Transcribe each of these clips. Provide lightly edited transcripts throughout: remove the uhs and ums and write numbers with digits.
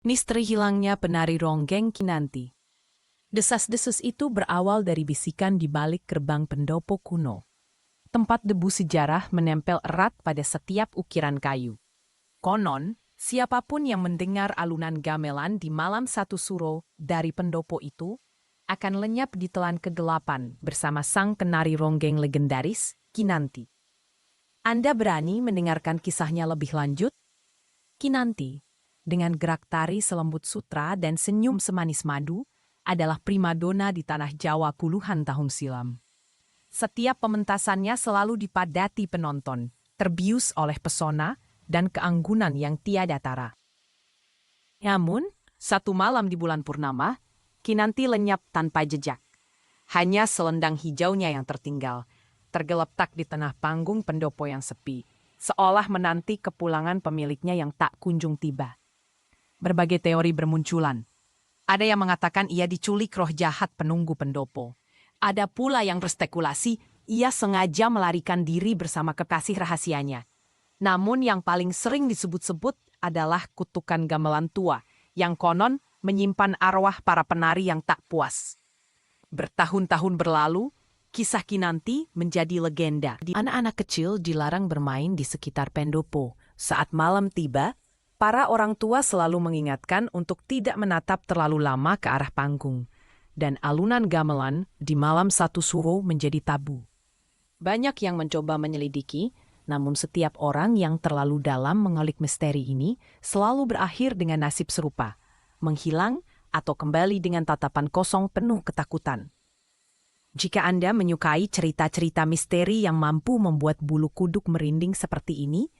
Misteri hilangnya penari ronggeng Kinanti. Desas-desus itu berawal dari bisikan di balik gerbang pendopo kuno. Tempat debu sejarah menempel erat pada setiap ukiran kayu. Konon, siapapun yang mendengar alunan gamelan di malam satu suro dari pendopo itu akan lenyap di telan kegelapan bersama sang penari ronggeng legendaris, Kinanti. Anda berani mendengarkan kisahnya lebih lanjut? Kinanti, dengan gerak tari selembut sutra dan senyum semanis madu, adalah primadona di tanah Jawa puluhan tahun silam. Setiap pementasannya selalu dipadati penonton, terbius oleh pesona dan keanggunan yang tiada tara. Namun, satu malam di bulan purnama, Kinanti lenyap tanpa jejak. Hanya selendang hijaunya yang tertinggal, tergeletak di tengah panggung pendopo yang sepi, seolah menanti kepulangan pemiliknya yang tak kunjung tiba. Berbagai teori bermunculan. Ada yang mengatakan ia diculik roh jahat penunggu pendopo. Ada pula yang berspekulasi ia sengaja melarikan diri bersama kekasih rahasianya. Namun yang paling sering disebut-sebut adalah kutukan gamelan tua yang konon menyimpan arwah para penari yang tak puas. Bertahun-tahun berlalu, kisah Kinanti menjadi legenda. Anak-anak kecil dilarang bermain di sekitar pendopo. Saat malam tiba, para orang tua selalu mengingatkan untuk tidak menatap terlalu lama ke arah panggung. Dan alunan gamelan di malam satu suro menjadi tabu. Banyak yang mencoba menyelidiki, namun setiap orang yang terlalu dalam mengulik misteri ini selalu berakhir dengan nasib serupa, menghilang atau kembali dengan tatapan kosong penuh ketakutan. Jika Anda menyukai cerita-cerita misteri yang mampu membuat bulu kuduk merinding seperti ini,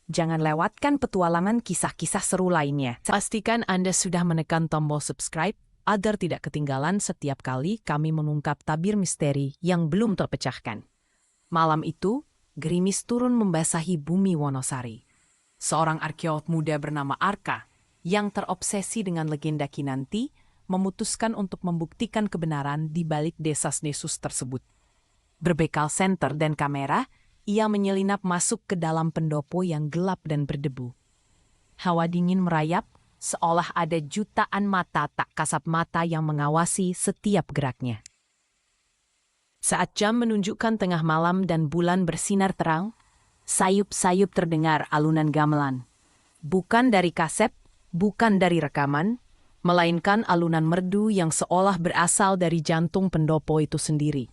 jangan lewatkan petualangan kisah-kisah seru lainnya. Pastikan Anda sudah menekan tombol subscribe agar tidak ketinggalan setiap kali kami mengungkap tabir misteri yang belum terpecahkan. Malam itu, gerimis turun membasahi bumi Wonosari. Seorang arkeolog muda bernama Arka yang terobsesi dengan legenda Kinanti memutuskan untuk membuktikan kebenaran di balik desas-desus tersebut. Berbekal senter dan kamera, ia menyelinap masuk ke dalam pendopo yang gelap dan berdebu. Hawa dingin merayap, seolah ada jutaan mata tak kasat mata yang mengawasi setiap geraknya. Saat jam menunjukkan tengah malam dan bulan bersinar terang, sayup-sayup terdengar alunan gamelan. Bukan dari kaset, bukan dari rekaman, melainkan alunan merdu yang seolah berasal dari jantung pendopo itu sendiri.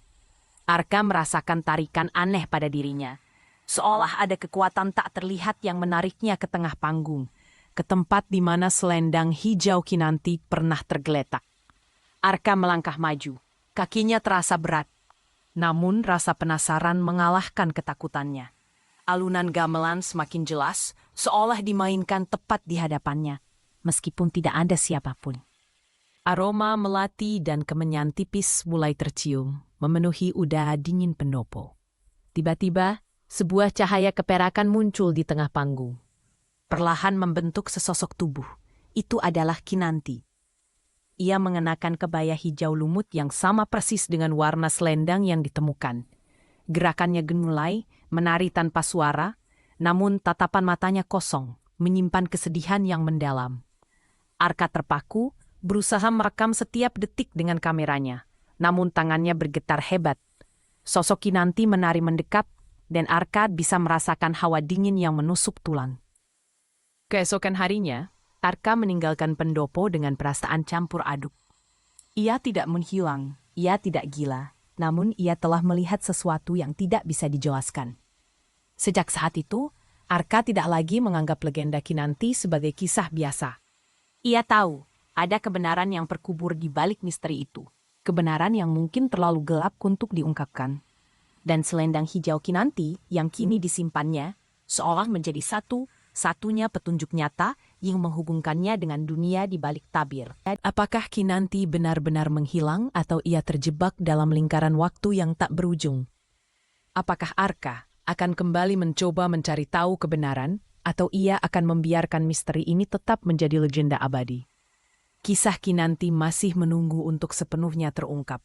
Arka merasakan tarikan aneh pada dirinya, seolah ada kekuatan tak terlihat yang menariknya ke tengah panggung, ke tempat di mana selendang hijau Kinanti pernah tergeletak. Arka melangkah maju, kakinya terasa berat, namun rasa penasaran mengalahkan ketakutannya. Alunan gamelan semakin jelas, seolah dimainkan tepat di hadapannya, meskipun tidak ada siapapun. Aroma melati dan kemenyan tipis mulai tercium, memenuhi udara dingin pendopo. Tiba-tiba, sebuah cahaya keperakan muncul di tengah panggung. Perlahan membentuk sesosok tubuh. Itu adalah Kinanti. Ia mengenakan kebaya hijau lumut yang sama persis dengan warna selendang yang ditemukan. Gerakannya gemulai, menari tanpa suara, namun tatapan matanya kosong, menyimpan kesedihan yang mendalam. Arka terpaku, berusaha merekam setiap detik dengan kameranya, namun tangannya bergetar hebat. Sosok Kinanti menari mendekat, dan Arka bisa merasakan hawa dingin yang menusuk tulang. Keesokan harinya, Arka meninggalkan pendopo dengan perasaan campur aduk. Ia tidak menghilang, ia tidak gila, namun ia telah melihat sesuatu yang tidak bisa dijelaskan. Sejak saat itu, Arka tidak lagi menganggap legenda Kinanti sebagai kisah biasa. Ia tahu ada kebenaran yang terkubur di balik misteri itu. Kebenaran yang mungkin terlalu gelap untuk diungkapkan. Dan selendang hijau Kinanti yang kini disimpannya seolah menjadi satu-satunya petunjuk nyata yang menghubungkannya dengan dunia di balik tabir. Apakah Kinanti benar-benar menghilang atau ia terjebak dalam lingkaran waktu yang tak berujung? Apakah Arka akan kembali mencoba mencari tahu kebenaran atau ia akan membiarkan misteri ini tetap menjadi legenda abadi? Kisah Kinanti masih menunggu untuk sepenuhnya terungkap.